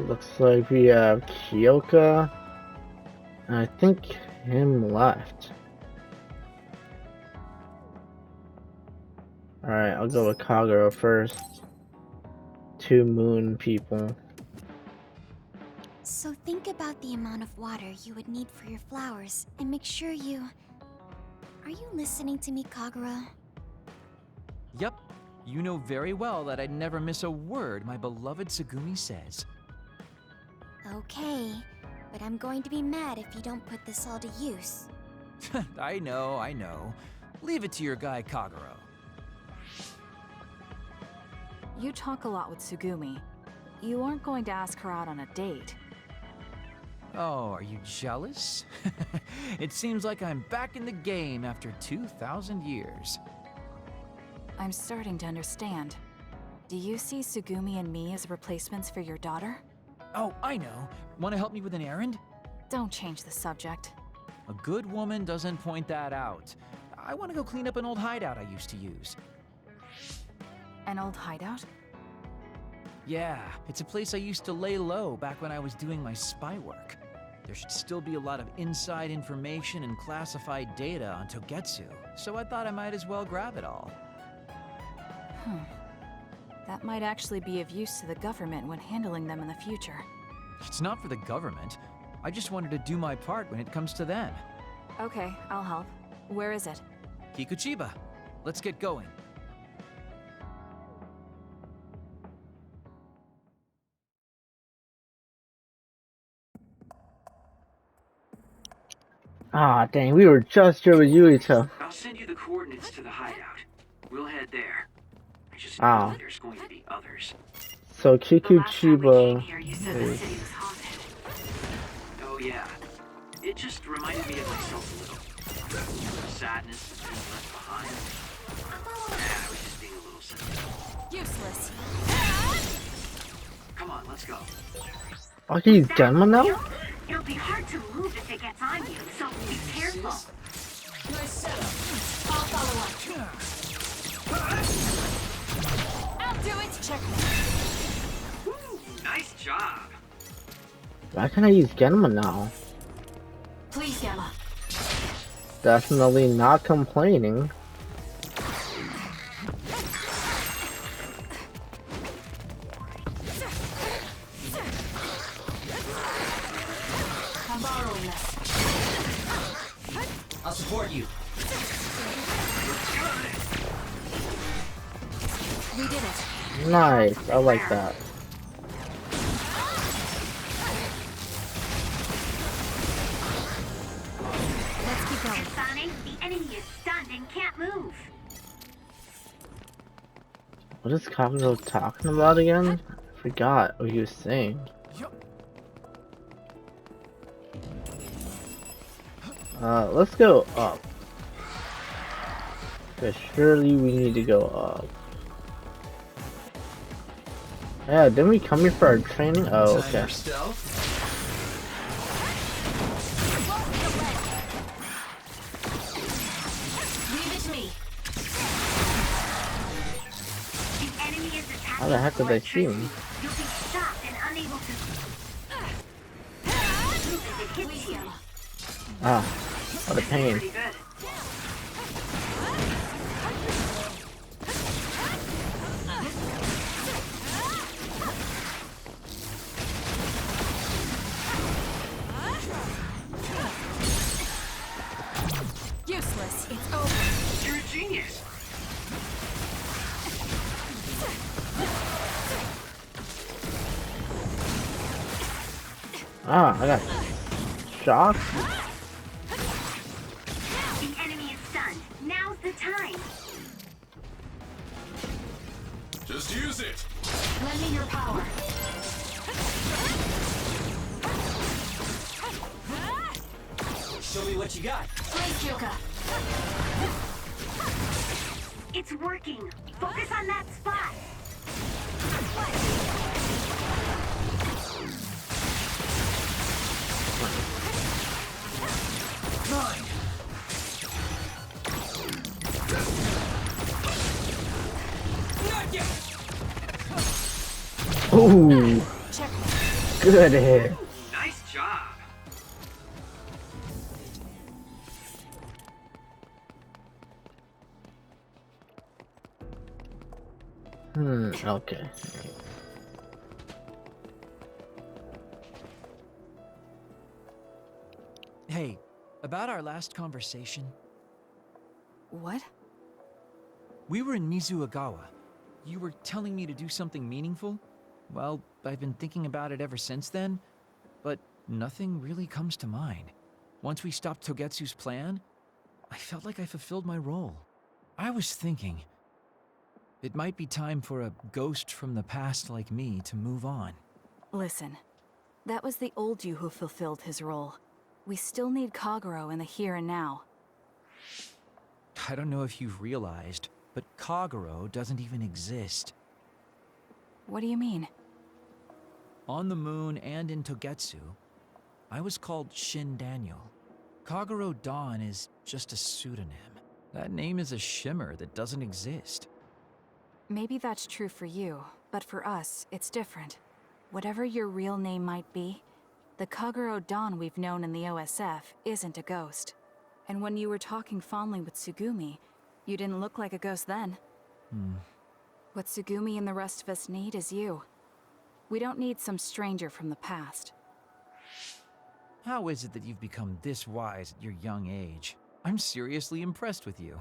looks like we have Kyoka. And I think him left. Alright, I'll go with Kagero first. 2 moon people. So think about the amount of water you would need for your flowers, and make sure you... Are you listening to me, Kagura? Yep. You know very well that I'd never miss a word my beloved Tsugumi says. Okay, but I'm going to be mad if you don't put this all to use. I know. Leave it to your guy Kagero. You talk a lot with Tsugumi. You aren't going to ask her out on a date. Oh, are you jealous? It seems like I'm back in the game after 2,000 years. I'm starting to understand. Do you see Tsugumi and me as replacements for your daughter? Oh, I know. Want to help me with an errand? Don't change the subject. A good woman doesn't point that out. I want to go clean up an old hideout I used to use. An old hideout? Yeah, it's a place I used to lay low back when I was doing my spy work. There should still be a lot of inside information and classified data on Togetsu, so I thought I might as well grab it all. That might actually be of use to the government when handling them in the future. It's not for the government. I just wanted to do my part when it comes to them. Okay, I'll help. Where is it? Kikuchiba, let's get going. Ah, dang, we were just here with Yuito. I'll send you the coordinates to the hideout. We'll head there. I just know that there's going to be others. So Kikuchiba Here, you said the city was haunted. Oh yeah. It just reminded me of myself a little. The sadness of being left behind. Yeah, I was just being a little sensitive. Useless. Come on, let's go. Oh, he's Genma now? It'll be hard to move if it gets on you, so be careful. Nice setup. I'll follow up. I'll do it. Checkmate. Woo, nice job. Why can't I use Genma now? Please, Gamma. Definitely not complaining. I'm borrowing this. I'll support you. We did it. Nice, I like that. Let's keep going. Sonic, the enemy is stunned and can't move. What is Kagero talking about again? I forgot what he was saying. Let's go up. Because surely we need to go up. Yeah, didn't we come here for our training? Oh, okay. Leave it to me. The enemy is attacking. How the heck did they see me? You'll be stopped and unable to move if it hits you. Ah, what a pain. Pretty good. Useless. It's over. You're a genius. Ah, I got shocked. The enemy is stunned. Now's the time. Just use it. Lend me your power. Show me what you got. Please, Kyoka. It's working. Focus on that spot. Mine. Not yet. Ooh. Checkmate. Good hit. Nice job. Okay. Hey, about our last conversation, What? we were in Mizuagawa. You were telling me to do something meaningful? Well, I've been thinking about it ever since then, but nothing really comes to mind. Once we stopped Togetsu's plan, I felt like I fulfilled my role. I was thinking, it might be time for a ghost from the past like me to move on. Listen, that was the old you who fulfilled his role. We still need Kagero in the here and now. I don't know if you've realized, but Kagero doesn't even exist. What do you mean? On the moon and in Togetsu, I was called Shin Daniel. Kagero Dawn is just a pseudonym. That name is a shimmer that doesn't exist. Maybe that's true for you, but for us, it's different. Whatever your real name might be, the Kagero Dawn we've known in the OSF isn't a ghost. And when you were talking fondly with Tsugumi, you didn't look like a ghost then. What Tsugumi and the rest of us need is you. We don't need some stranger from the past. How is it that you've become this wise at your young age? I'm seriously impressed with you.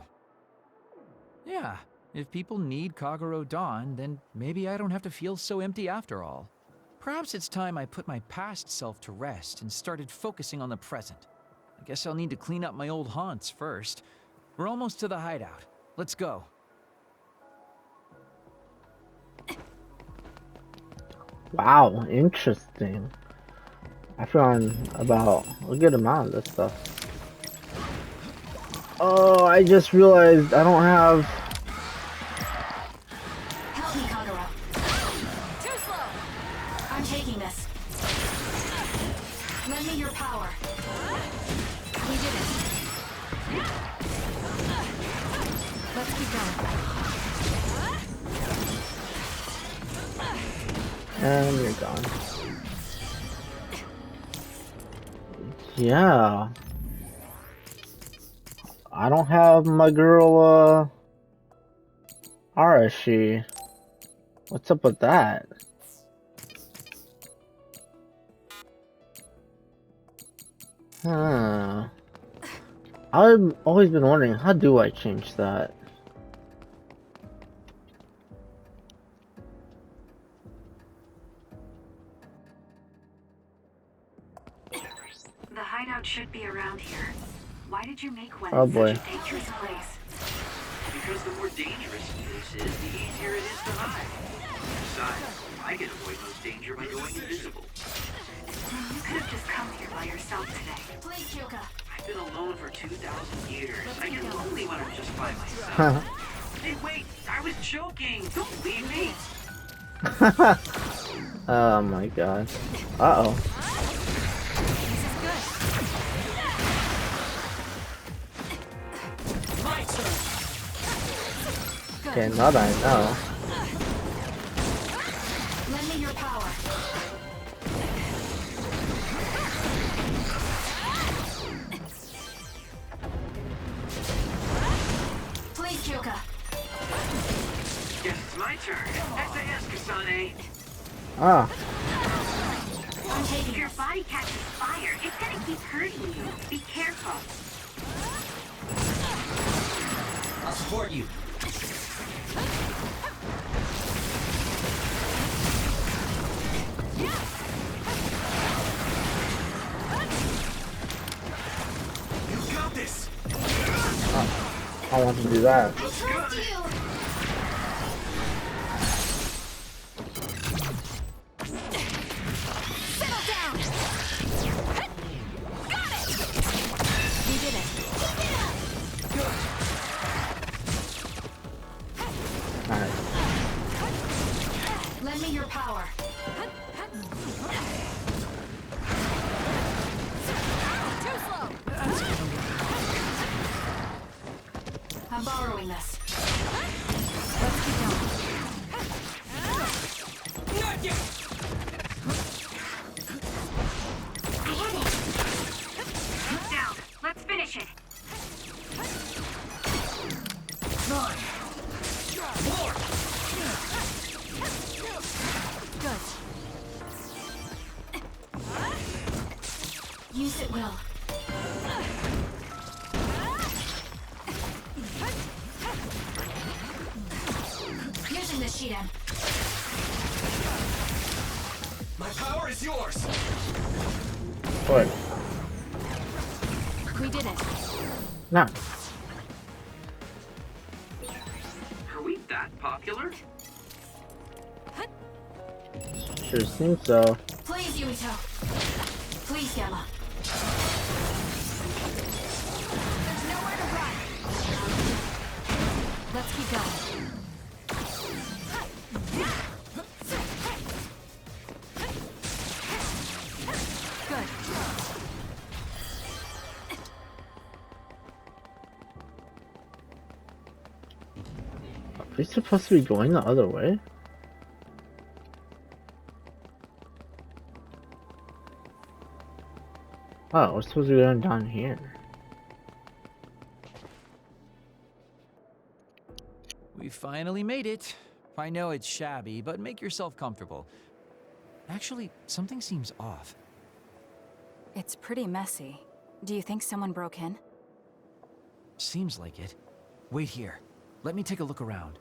Yeah, if people need Kagero Dawn, then maybe I don't have to feel so empty after all. Perhaps it's time I put my past self to rest and started focusing on the present. I guess I'll need to clean up my old haunts first. We're almost to the hideout. Let's go. Wow, interesting. I found about a good amount of this stuff. Oh, I just realized I don't have... Help me, Kagero. Too slow! I'm taking this. Lend me your power. We did it. Let's keep going. And you're gone. Yeah. I don't have my girl, Arashi. What's up with that? Huh. I've always been wondering, how do I change that? The hideout should be around here. Why did you make one Oh in boy. such a dangerous place? Because the more dangerous a place is, the easier it is to hide. Besides, I can avoid most danger by going invisible. You could have just come here by yourself today. Please, Kyoka. I've been alone for 2,000 years. I get lonely when I'm just by myself. Hey, wait! I was joking! Don't leave me! Oh my god. Uh-oh. Okay, now that I know. Lend me your power. Please, Kyoka. Guess it's my turn. SAS, Kasane. Ah. I'm If taking your this. body catches fire, it's gonna keep hurting you. Be careful. I'll support you. You got this. I want to do that. Settle down. Got it. You did it. Alright. Lend me your power. Too slow. I'm borrowing this. Let's keep going. Use it well. Using the Shiden. My power is yours. What? We did it. No. Are we that popular? Sure seems so. Please, Yumito. Please, Gamma. There's nowhere to run. Let's keep going. Good. Are we supposed to be going the other way? Oh, we're supposed to be going down here. We finally made it. I know it's shabby, but make yourself comfortable. Actually, something seems off. It's pretty messy. Do you think someone broke in? Seems like it. Wait here. Let me take a look around.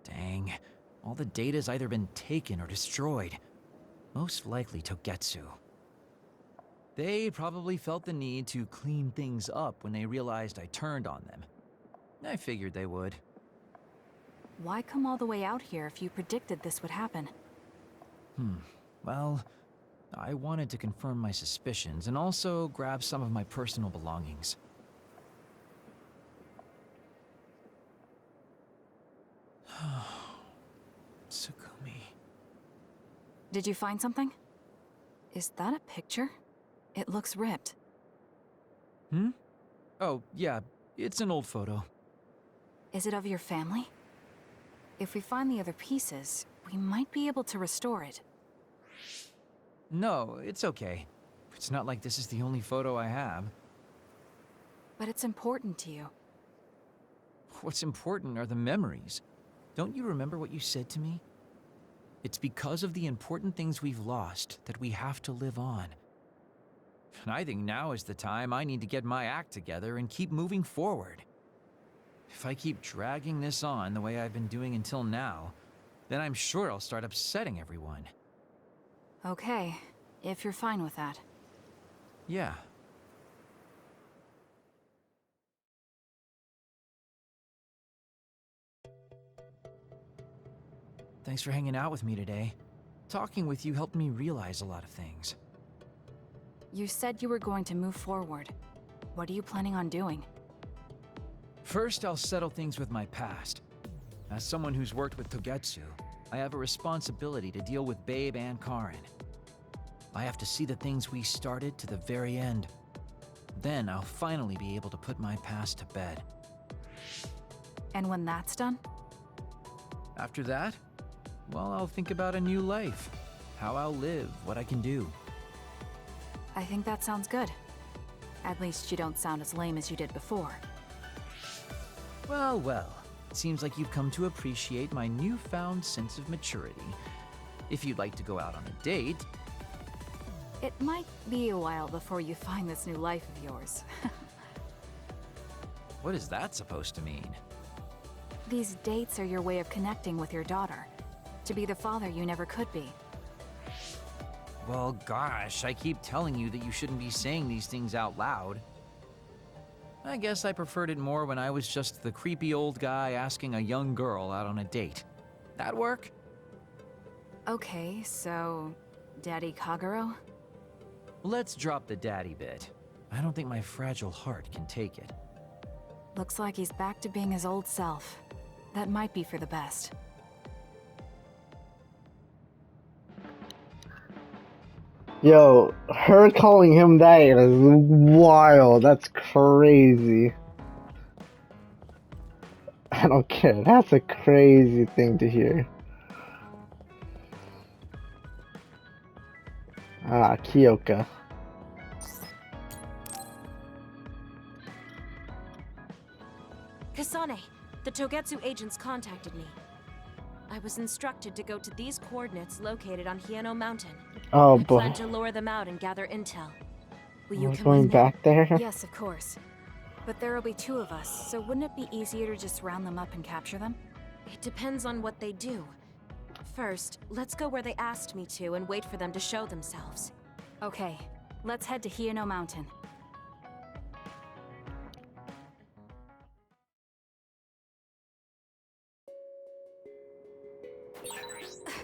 Dang. All the data's either been taken or destroyed. Most likely Togetsu. They probably felt the need to clean things up when they realized I turned on them. I figured they would. Why come all the way out here if you predicted this would happen? Well, I wanted to confirm my suspicions and also grab some of my personal belongings. Tsukumi. Did you find something? Is that a picture? It looks ripped. Oh, yeah, it's an old photo. Is it of your family? If we find the other pieces, we might be able to restore it. No, it's okay. It's not like this is the only photo I have. But it's important to you. What's important are the memories. Don't you remember what you said to me? It's because of the important things we've lost that we have to live on. And I think now is the time I need to get my act together and keep moving forward. If I keep dragging this on the way I've been doing until now, then I'm sure I'll start upsetting everyone. Okay, if you're fine with that. Yeah. Thanks for hanging out with me today. Talking with you helped me realize a lot of things. You said you were going to move forward. What are you planning on doing? First, I'll settle things with my past. As someone who's worked with Togetsu, I have a responsibility to deal with Babe and Karin. I have to see the things we started to the very end. Then I'll finally be able to put my past to bed. And when that's done? After that, well, I'll think about a new life. How I'll live, what I can do. I think that sounds good. At least you don't sound as lame as you did before. Well, well. It seems like you've come to appreciate my newfound sense of maturity. If you'd like to go out on a date... It might be a while before you find this new life of yours. What is that supposed to mean? These dates are your way of connecting with your daughter. To be the father you never could be. Well, gosh, I keep telling you that you shouldn't be saying these things out loud. I guess I preferred it more when I was just the creepy old guy asking a young girl out on a date. That work? Okay, so... Daddy Kagero? Let's drop the daddy bit. I don't think my fragile heart can take it. Looks like he's back to being his old self. That might be for the best. Yo, her calling him that is wild. That's crazy. I don't care. That's a crazy thing to hear. Ah, Kyoka. Kasane, the Togetsu agents contacted me. I was instructed to go to these coordinates located on Hieno Mountain. Oh I plan boy. to lure them out and gather intel. Will you We're come going with me? back there? Yes, of course. But there'll be 2 of us, so wouldn't it be easier to just round them up and capture them? It depends on what they do. First, let's go where they asked me to and wait for them to show themselves. Okay, let's head to Hieno Mountain.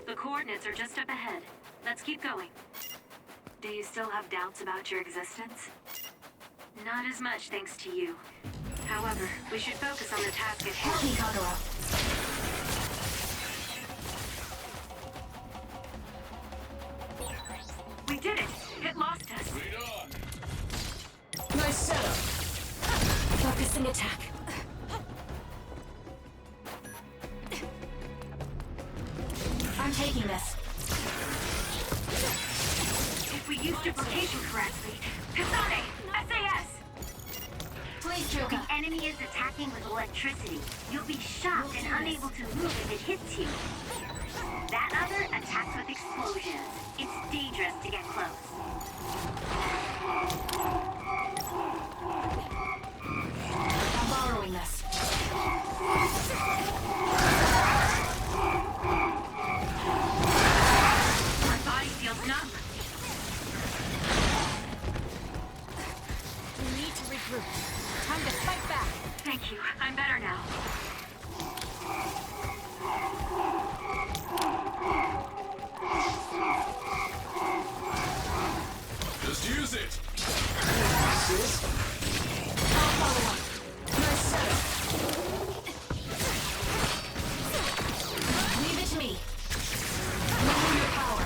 The coordinates are just up ahead. Let's keep going. Do you still have doubts about your existence? Not as much thanks to you. However, we should focus on the task at hand. Help me, Kagura. We did it! It lost us! Nice setup. Focusing attack. I'm taking this. If we use duplication correctly... Kasane! SAS! Please, The Kyoka. enemy is attacking with electricity. You'll be shocked and unable to move if it hits you. That other attacks with explosions. It's dangerous to get close. I'm borrowing this. My body feels numb. We need to regroup. Time to fight back. Thank you. I'm better now. Just use it. I'll follow up. Nice setup. Leave it to me. Level your power.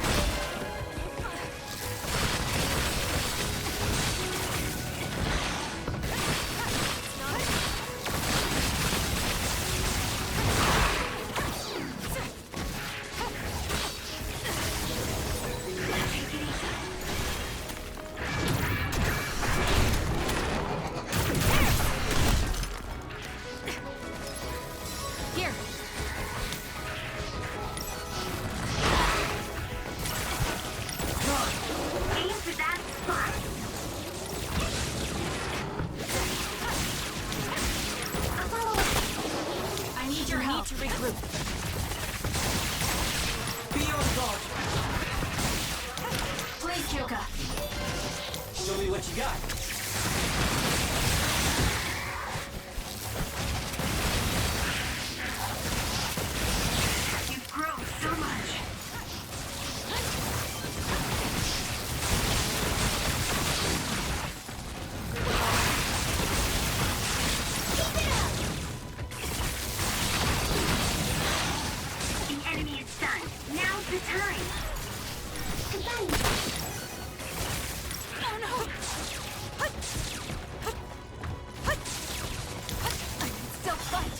Here. Aim for that spot. I need your help. To regroup. Be on guard. Please, Kyoka. Show me what you got. You've grown so much. The enemy is stunned. Now's the time. Oh no! I can still fight.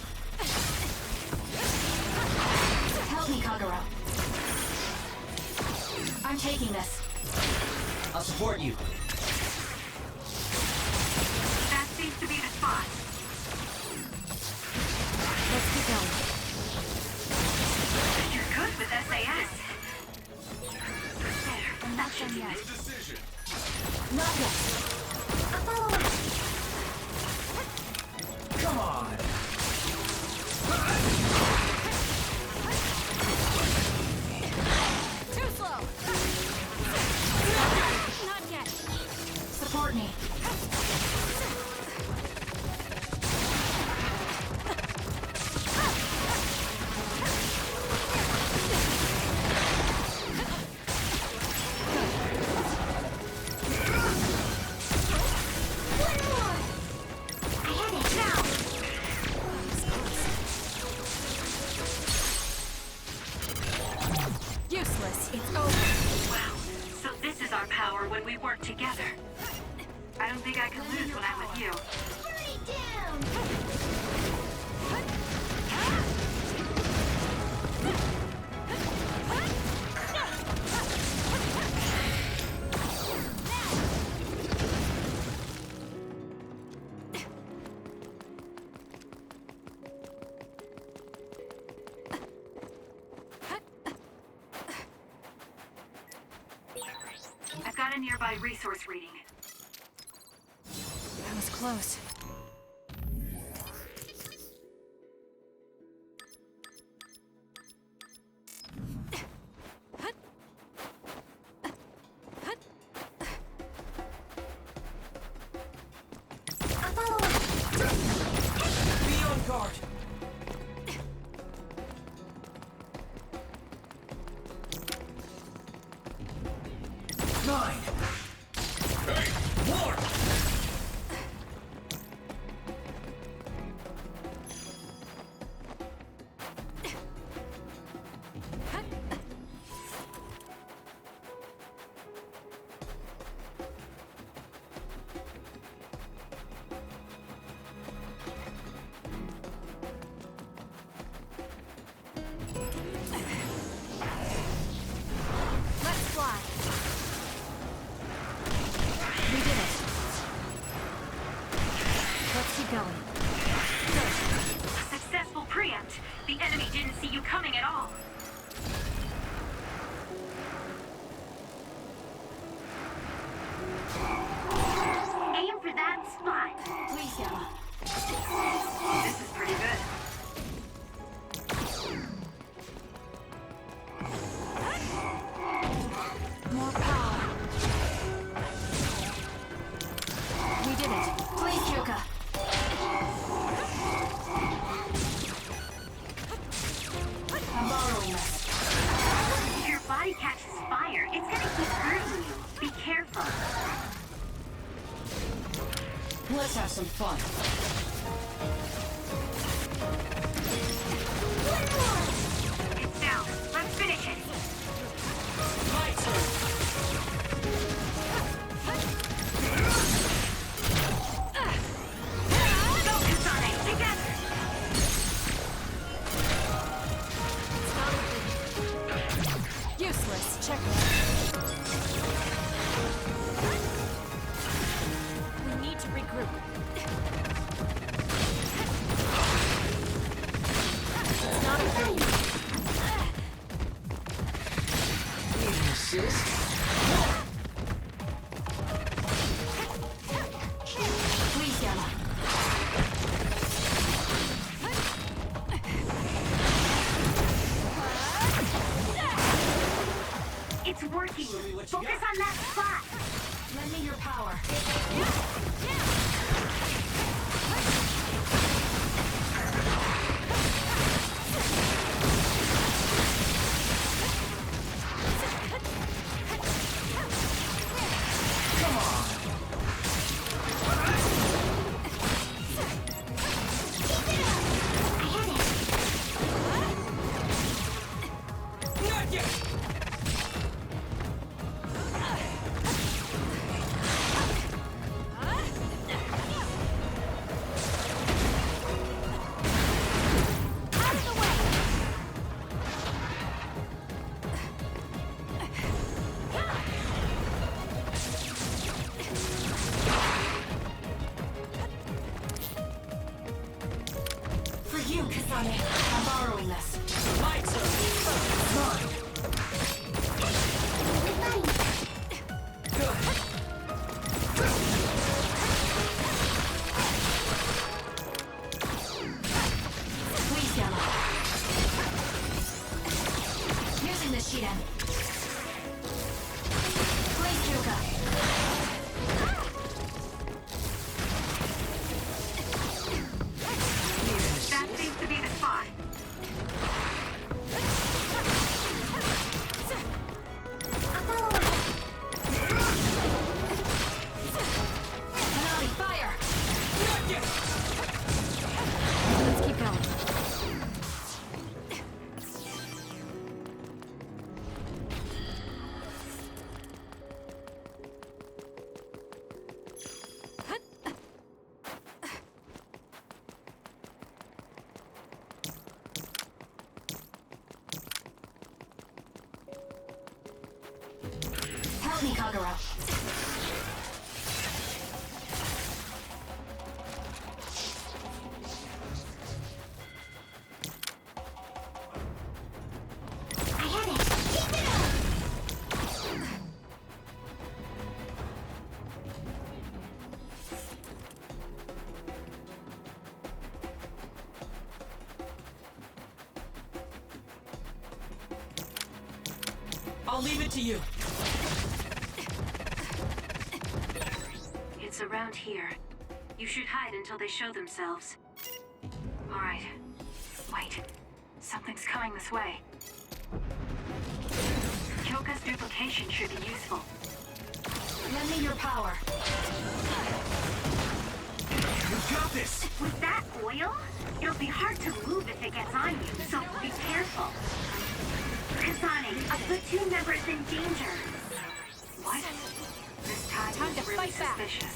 Help me, Kagura. I'm taking this. I'll support you. That seems to be the spot. Let's keep going. You're good with SAS. There, that should be Your it. decision. Not yet. Come on. Too slow. Not yet. Support me. Useless. It's over. Wow. So this is our power when we work together. I don't think I can lose when I'm with you. a nearby resource reading. That was close. Be on guard. Nine. Hey, Ward! Let's fly. We did it. Let's keep going. A successful preempt. The enemy didn't see you coming at all. Aim for that spot. Please, Yama. This is pretty good. More power. We did it. Please, Kyoka. I'm borrowing this. If your body catches fire, it's gonna keep hurting you. Be careful. Let's have some fun. It's down. Let's finish it. My turn. Focus on it together. Useless. Check. We need to regroup. It's not a thing. Assist. Please, Yama. It's working. Show me what Focus you got. on that spot. Lend me your power. Not yet. For you, Kasane. I'm borrowing this. My turn. Mine. Good. Please, Yama. Using the Shiden. Please, Kyoka. That seems to be the spot. Hanami, fire! Not yet. Let's keep going. Help me, Kagura. I have it. Keep it up. I'll leave it to you. It's around here. You should hide until they show themselves. Alright. Wait. Something's coming this way. Kyoka's duplication should be useful. Lend me your power. You got this! With that oil, it'll be hard to move if it gets on you, so be careful. Kazane, a platoon member is in danger. What? This time Time to is really fight back. suspicious.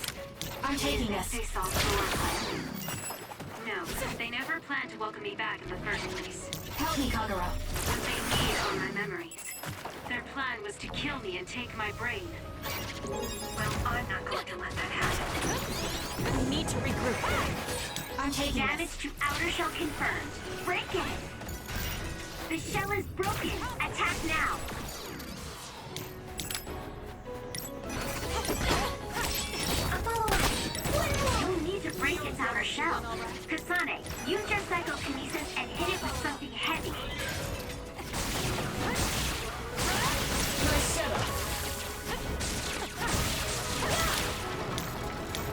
I'm taking this. They saw Solar plan. No, they never planned to welcome me back in the first place. Help me, Kagura. What they need are my memories. Their plan was to kill me and take my brain. Well, I'm not going to let that happen. We need to regroup. I'm taking Damage to outer shell confirmed. Break it! The shell is broken. Attack now! A follow-up! You'll need to break its outer shell. Kasane, use your psychokinesis and hit it with something heavy. Nice setup.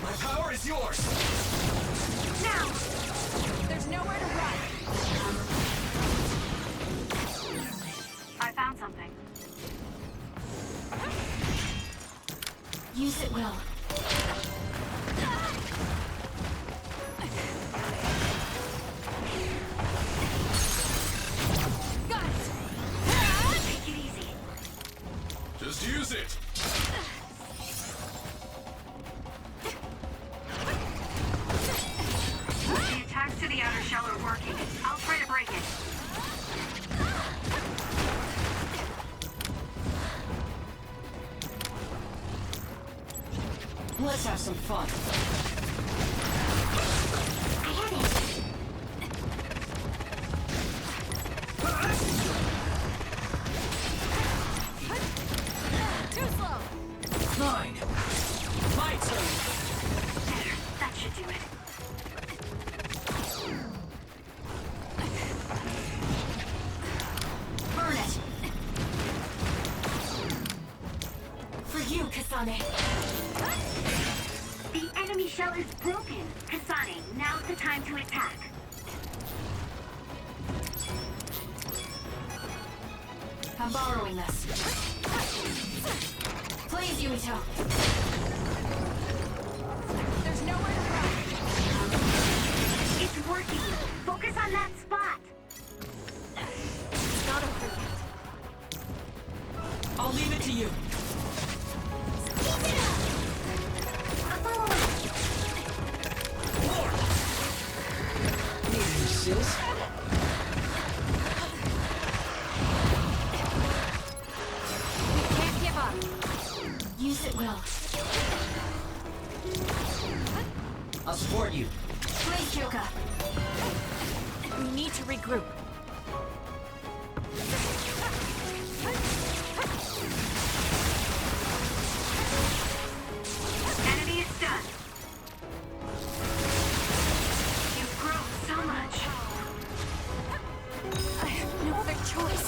My power is yours. Now! There's nowhere to run. I found something. Use it well. Got it. Take it easy. Just use it. The attacks to the outer shell are working. I'll try to break it. Let's have some fun. I had it. Too slow. Fine. My turn. There, that should do it. Burn it. For you, Kasane. The enemy shell is broken. Kasane, now's the time to attack. I'm borrowing this. Please, Yumito. There's nowhere to run. It's working. Focus on that spot. It's not over yet. I'll leave it to you. A follow-up. More. Need an assist? We can't give up. Use it well. I'll support you. Please, Kyoka. We need to regroup. Enemy is done. You've grown so much. I have no other choice.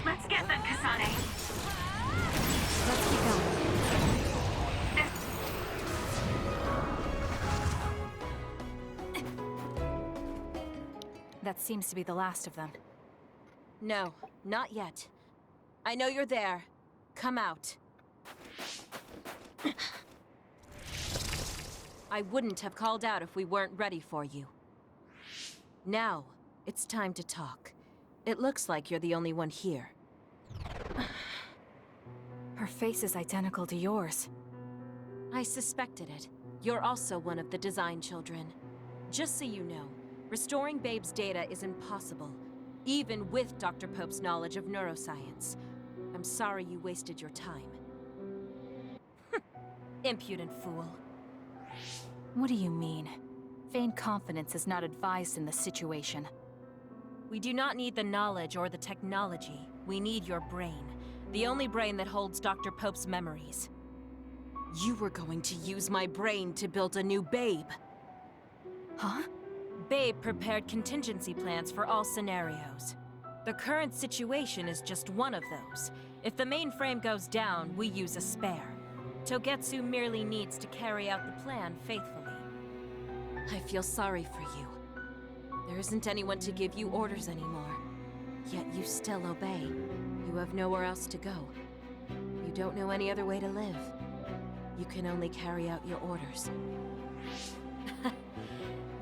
Let's get them, Kasane. Let's keep going. That seems to be the last of them. No, not yet. I know you're there. Come out. I wouldn't have called out if we weren't ready for you. Now, it's time to talk. It looks like you're the only one here. Her face is identical to yours. I suspected it. You're also one of the design children. Just so you know, restoring Babe's data is impossible, even with Dr. Pope's knowledge of neuroscience. I'm sorry you wasted your time. Impudent fool. What do you mean? Feigned confidence is not advised in this situation. We do not need the knowledge or the technology. We need your brain. The only brain that holds Dr. Pope's memories. You were going to use my brain to build a new Babe. Huh? Babe prepared contingency plans for all scenarios. The current situation is just one of those. If the mainframe goes down, we use a spare. Togetsu merely needs to carry out the plan faithfully. I feel sorry for you. There isn't anyone to give you orders anymore. Yet you still obey. You have nowhere else to go. You don't know any other way to live. You can only carry out your orders.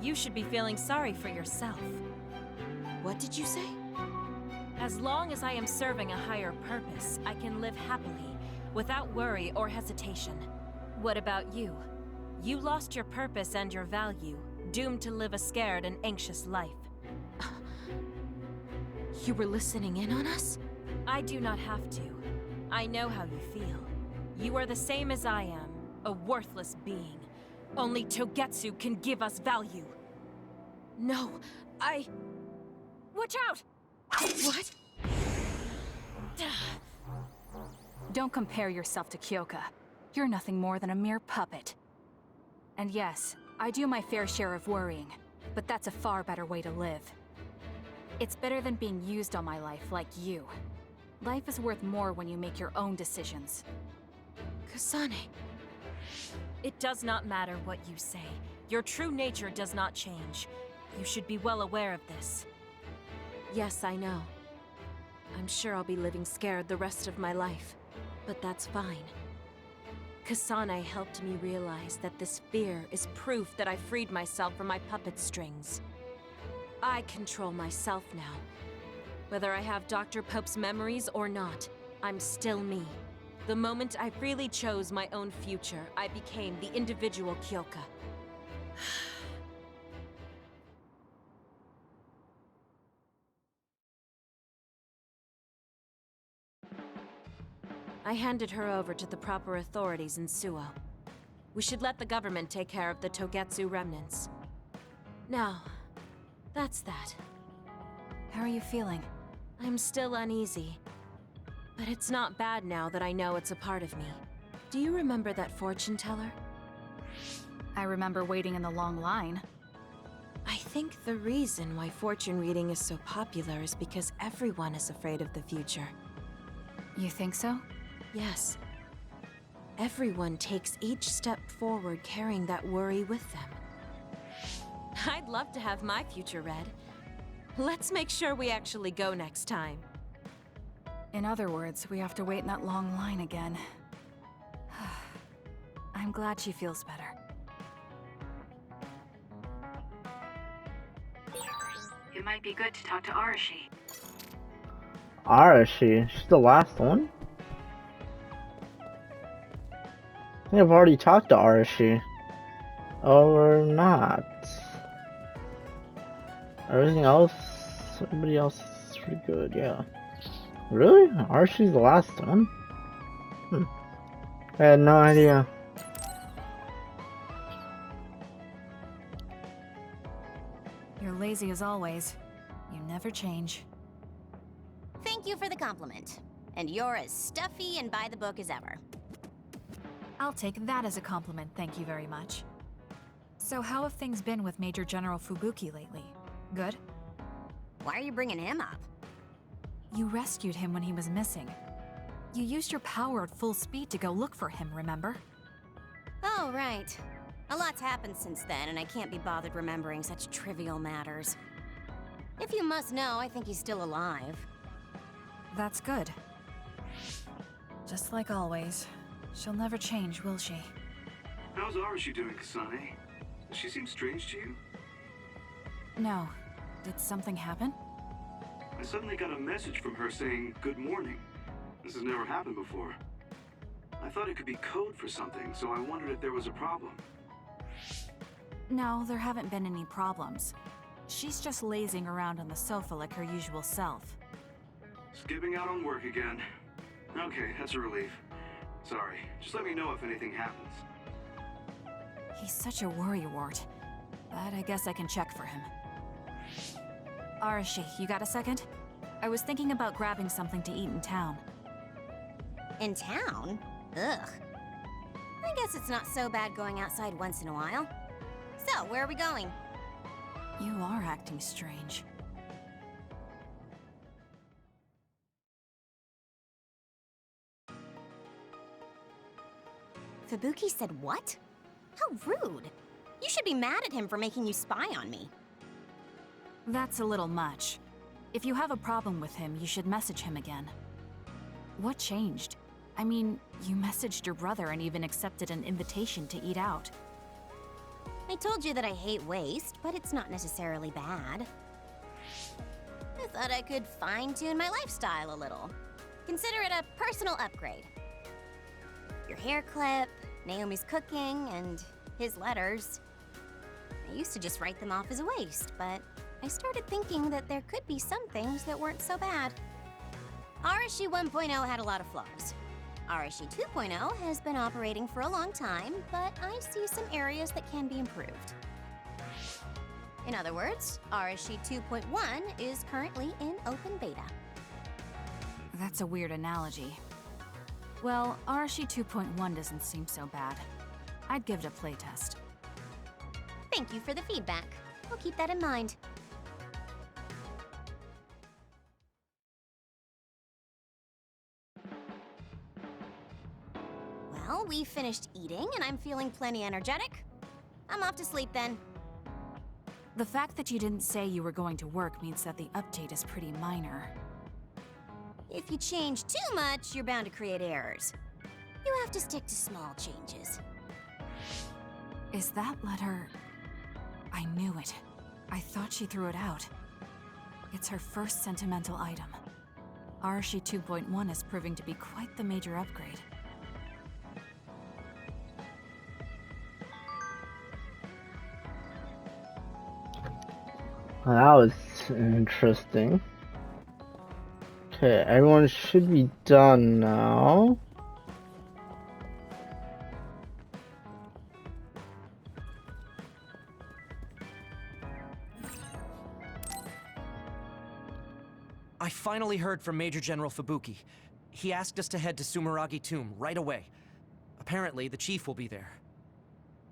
You should be feeling sorry for yourself. What did you say? As long as I am serving a higher purpose, I can live happily, without worry or hesitation. What about you? You lost your purpose and your value, doomed to live a scared and anxious life. You were listening in on us? I do not have to. I know how you feel. You are the same as I am, a worthless being. Only Togetsu can give us value. No, Watch out! What? Don't compare yourself to Kyoka. You're nothing more than a mere puppet. And yes, I do my fair share of worrying, but that's a far better way to live. It's better than being used all my life like you. Life is worth more when you make your own decisions. Kasane. It does not matter what you say. Your true nature does not change. You should be well aware of this. Yes, I know. I'm sure I'll be living scared the rest of my life, but that's fine. Kasane helped me realize that this fear is proof that I freed myself from my puppet strings. I control myself now. Whether I have Dr. Pope's memories or not, I'm still me. The moment I freely chose my own future, I became the individual Kyoka. I handed her over to the proper authorities in Suo. We should let the government take care of the Togetsu remnants. Now, that's that. How are you feeling? I'm still uneasy. But it's not bad now that I know it's a part of me. Do you remember that fortune teller? I remember waiting in the long line. I think the reason why fortune reading is so popular is because everyone is afraid of the future. You think so? Yes. Everyone takes each step forward carrying that worry with them. I'd love to have my future read. Let's make sure we actually go next time. In other words, we have to wait in that long line again. I'm glad she feels better. It might be good to talk to Arashi. Arashi? She's the last one? I think I've already talked to Arashi. Or not. Everything else, everybody else is pretty good, yeah. Really? Arashi's the last one? I had no idea. You're lazy as always. You never change. Thank you for the compliment. And you're as stuffy and by the book as ever. I'll take that as a compliment, thank you very much. So how have things been with Major General Fubuki lately? Good? Why are you bringing him up? You rescued him when he was missing. You used your power at full speed to go look for him, remember? Oh, right. A lot's happened since then, and I can't be bothered remembering such trivial matters. If you must know, I think he's still alive. That's good. Just like always. She'll never change, will she? How's Arashi doing, Kasane? Does she seem strange to you? No. Did something happen? I suddenly got a message from her saying, "Good morning." This has never happened before. I thought it could be code for something, so I wondered if there was a problem. No, there haven't been any problems. She's just lazing around on the sofa like her usual self. Skipping out on work again. Okay, that's a relief. Sorry, just let me know if anything happens. He's such a worrywart. But I guess I can check for him. Arashi, you got a second? I was thinking about grabbing something to eat in town. In town? Ugh. I guess it's not so bad going outside once in a while. So, where are we going? You are acting strange. Fubuki said what? How rude. You should be mad at him for making you spy on me. That's a little much. If you have a problem with him, you should message him again. What changed? I mean, you messaged your brother and even accepted an invitation to eat out. I told you that I hate waste, but it's not necessarily bad. I thought I could fine-tune my lifestyle a little. Consider it a personal upgrade. Your hair clip, Naomi's cooking, and his letters. I used to just write them off as a waste, but I started thinking that there could be some things that weren't so bad. RSU 1.0 had a lot of flaws. RSU 2.0 has been operating for a long time, but I see some areas that can be improved. In other words, RSU 2.1 is currently in open beta. That's a weird analogy. Well, RSU 2.1 doesn't seem so bad. I'd give it a playtest. Thank you for the feedback. I'll keep that in mind. Well, we finished eating and I'm feeling plenty energetic. I'm off to sleep then. The fact that you didn't say you were going to work means that the update is pretty minor. If you change too much, you're bound to create errors. You have to stick to small changes. Is that letter... I knew it. I thought she threw it out. It's her first sentimental item. RSU 2.1 is proving to be quite the major upgrade. Well, that was interesting. Okay, everyone should be done now. I finally heard from Major General Fubuki. He asked us to head to Sumeragi Tomb right away. Apparently, the chief will be there.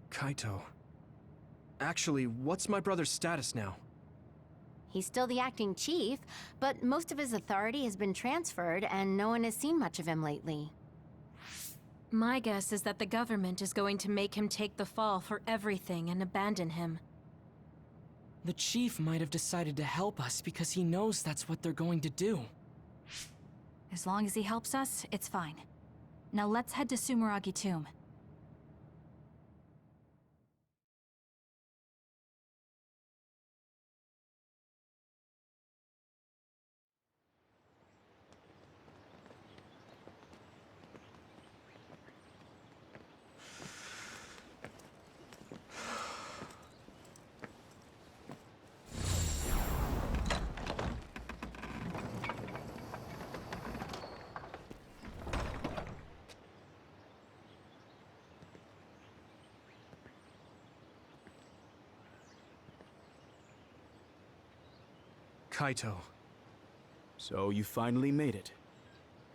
Kaito. Actually, what's my brother's status now? He's still the acting chief, but most of his authority has been transferred and no one has seen much of him lately. My guess is that the government is going to make him take the fall for everything and abandon him. The chief might have decided to help us because he knows that's what they're going to do. As long as he helps us, it's fine. Now let's head to Sumeragi Tomb. Kaito. So you finally made it.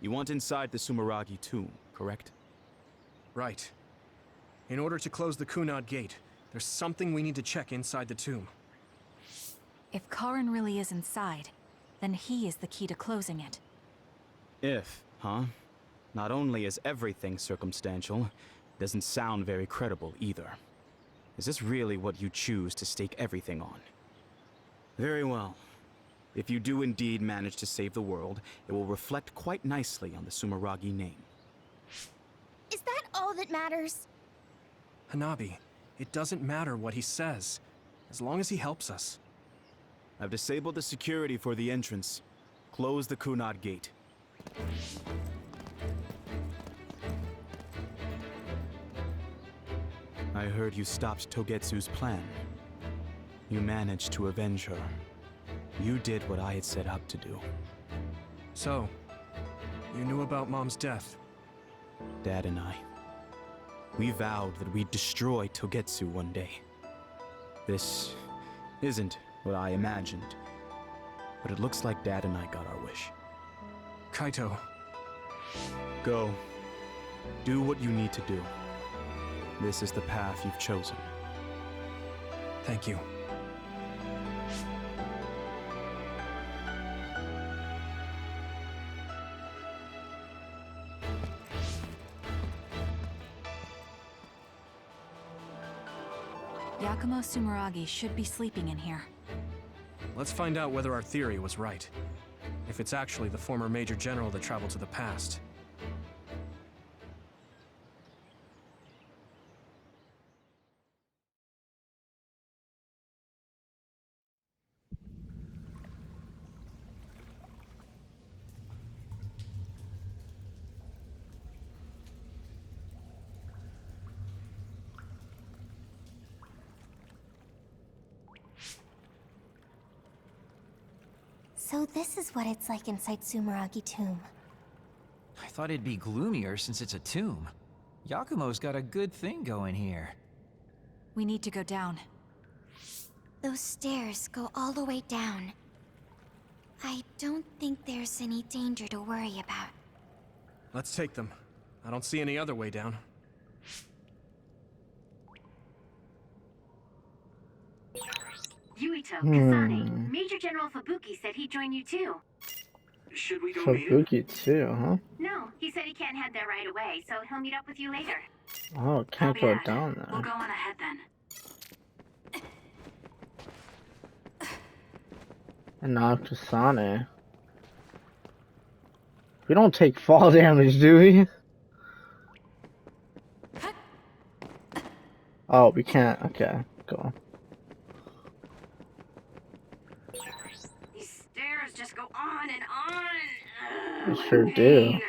You want inside the Sumeragi tomb, correct? Right. In order to close the Kunad Gate, there's something we need to check inside the tomb. If Karin really is inside, then he is the key to closing it. If, huh? Not only is everything circumstantial, doesn't sound very credible either. Is this really what you choose to stake everything on? Very well. If you do indeed manage to save the world, it will reflect quite nicely on the Sumeragi name. Is that all that matters? Hanabi, it doesn't matter what he says, as long as he helps us. I've disabled the security for the entrance. Close the Kunad Gate. I heard you stopped Togetsu's plan. You managed to avenge her. You did what I had set out to do. So, you knew about Mom's death? Dad and I. We vowed that we'd destroy Togetsu one day. This isn't what I imagined, but it looks like Dad and I got our wish. Kaito. Go. Do what you need to do. this is the path you've chosen. Thank you. Yakumo Sumeragi should be sleeping in here. Let's find out whether our theory was right. If it's actually the former Major General that traveled to the past. So this is what it's like inside Sumeragi Tomb. I thought it'd be gloomier since it's a tomb. Yakumo's got a good thing going here. We need to go down. Those stairs go all the way down. I don't think there's any danger to worry about. Let's take them. I don't see any other way down. Yuito, Kasane, Major General Fubuki said he'd join you too. Should we go meet him? Fubuki too, huh? No, he said he can't head there right away, so he'll meet up with you later. Oh, can't Copy go that. down there. We'll go on ahead then. And now Kasane. We don't take fall damage, do we? Oh, we can't. Okay, cool. These stairs just go on and on. They sure do. Pain.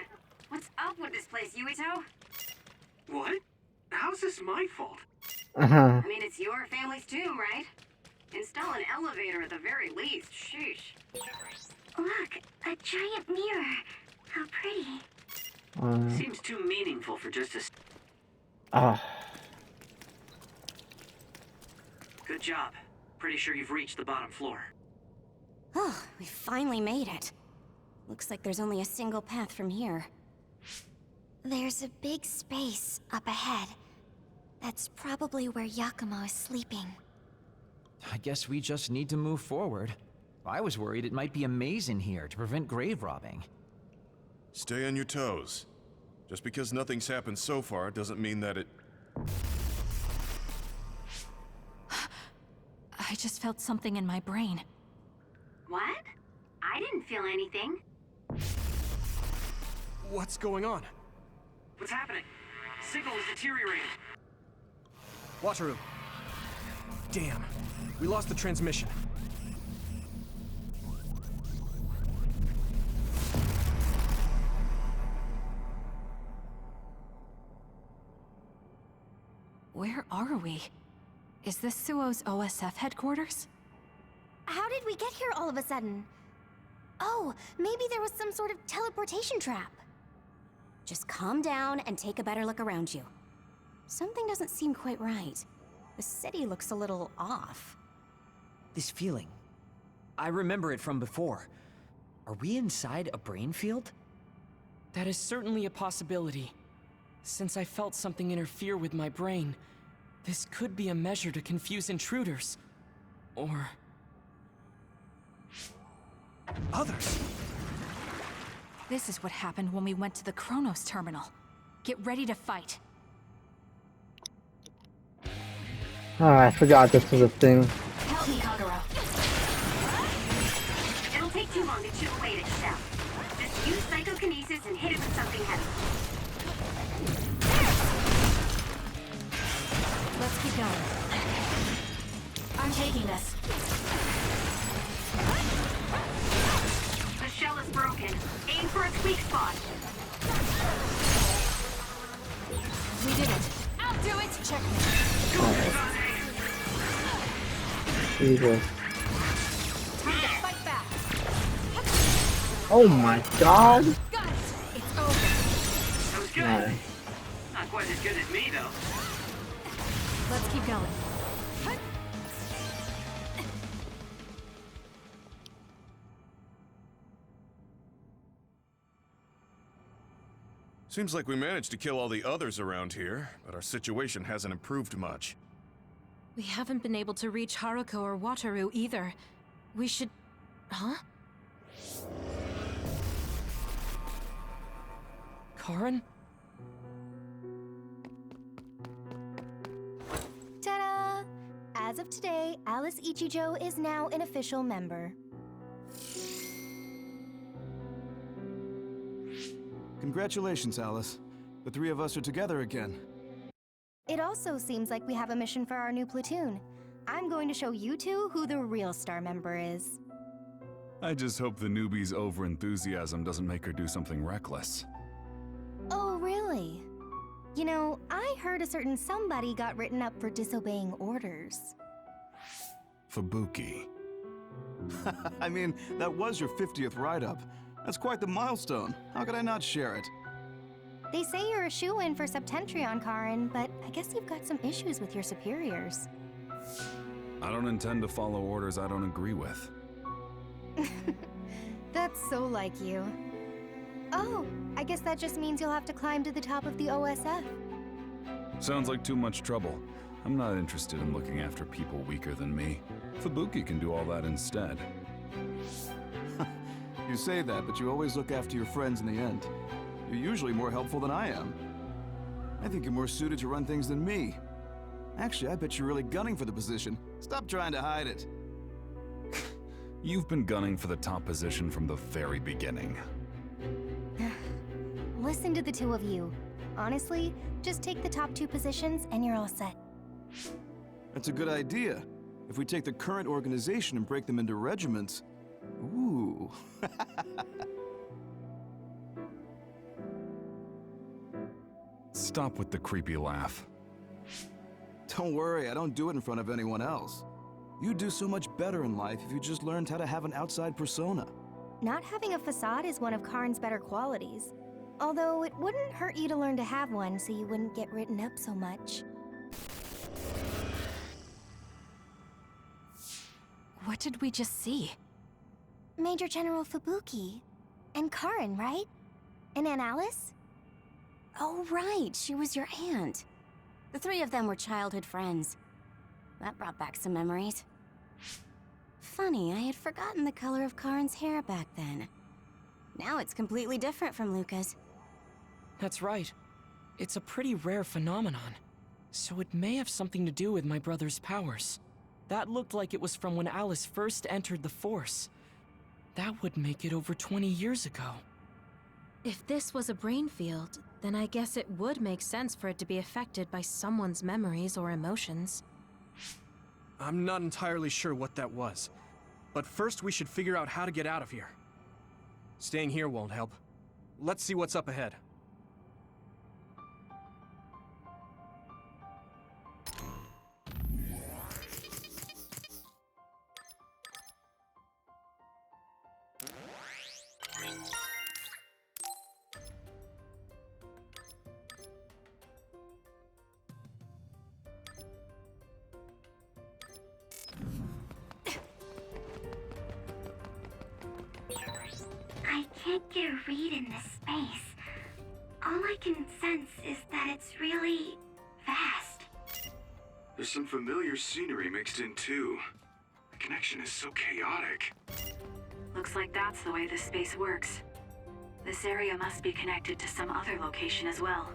What's up with this place, Yuito? What? How's this my fault? Uh-huh. I mean, it's your family's tomb, right? Install an elevator at the very least. Sheesh. Look, a giant mirror. How pretty. Seems too meaningful for just a... Ah. Good job. Pretty sure you've reached the bottom floor. Oh, we finally made it. Looks like there's only a single path from here. There's a big space up ahead. That's probably where Yakumo is sleeping. I guess we just need to move forward. I was worried it might be a maze in here to prevent grave robbing. Stay on your toes. Just because nothing's happened so far doesn't mean that it... I just felt something in my brain. What? I didn't feel anything. What's going on? What's happening? Signal is deteriorating. Wataru. Damn. We lost the transmission. Where are we? Is this Suo's OSF headquarters? How did we get here all of a sudden? Oh, maybe there was some sort of teleportation trap. Just calm down and take a better look around you. Something doesn't seem quite right. The city looks a little off. This feeling. I remember it from before. Are we inside a brain field? That is certainly a possibility. Since I felt something interfere with my brain, this could be a measure to confuse intruders. Or... others! This is what happened when we went to the Kronos terminal. Get ready to fight. Oh, I forgot this was a thing. Help me, Kagura. It'll take too long to chip away at its shell. Just use psychokinesis and hit it with something heavy. Let's keep going. I'm taking this. The shell is broken. Aim for its weak spot. We did it. I'll do it. Check me. Jesus. Time to fight back. Oh my god. Got it. It's over. That was good. Nice. Not quite as good as me, though. Let's keep going. Seems like we managed to kill all the others around here, but our situation hasn't improved much. We haven't been able to reach Haruko or Wataru either. We should... Huh? Karin? Ta-da! As of today, Alice Ichijo is now an official member. Congratulations, Alice. The three of us are together again. It also seems like we have a mission for our new platoon. I'm going to show you two who the real star member is. I just hope the newbie's overenthusiasm doesn't make her do something reckless. Oh, really? You know, I heard a certain somebody got written up for disobeying orders. Fubuki. I mean, that was your 50th write-up. That's quite the milestone. How could I not share it? They say you're a shoo-in for Septentrion, Karin, but I guess you've got some issues with your superiors. I don't intend to follow orders I don't agree with. That's so like you. Oh, I guess that just means you'll have to climb to the top of the OSF. Sounds like too much trouble. I'm not interested in looking after people weaker than me. Fubuki can do all that instead. You say that, but you always look after your friends in the end. You're usually more helpful than I am. I think you're more suited to run things than me. Actually, I bet you're really gunning for the position. Stop trying to hide it. You've been gunning for the top position from the very beginning. Listen to the two of you. Honestly, just take the top 2 positions and you're all set. That's a good idea. If we take the current organization and break them into regiments... Ooh. Stop with the creepy laugh. Don't worry, I don't do it in front of anyone else. You'd do so much better in life if you just learned how to have an outside persona. Not having a facade is one of Karin's better qualities. Although it wouldn't hurt you to learn to have one so you wouldn't get written up so much. What did we just see? Major General Fubuki. And Karin, right? And Aunt Alice? Oh, right, she was your aunt. The 3 of them were childhood friends. That brought back some memories. Funny, I had forgotten the color of Karin's hair back then. Now it's completely different from Luca's. That's right. It's a pretty rare phenomenon. So it may have something to do with my brother's powers. That looked like it was from when Alice first entered the Force. That would make it over 20 years ago. If this was a brain field, then I guess it would make sense for it to be affected by someone's memories or emotions. I'm not entirely sure what that was. But first we should figure out how to get out of here. Staying here won't help. Let's see what's up ahead. I can't get a read in this space. All I can sense is that it's really vast. There's some familiar scenery mixed in too. The connection is so chaotic. Looks like that's the way this space works. This area must be connected to some other location as well.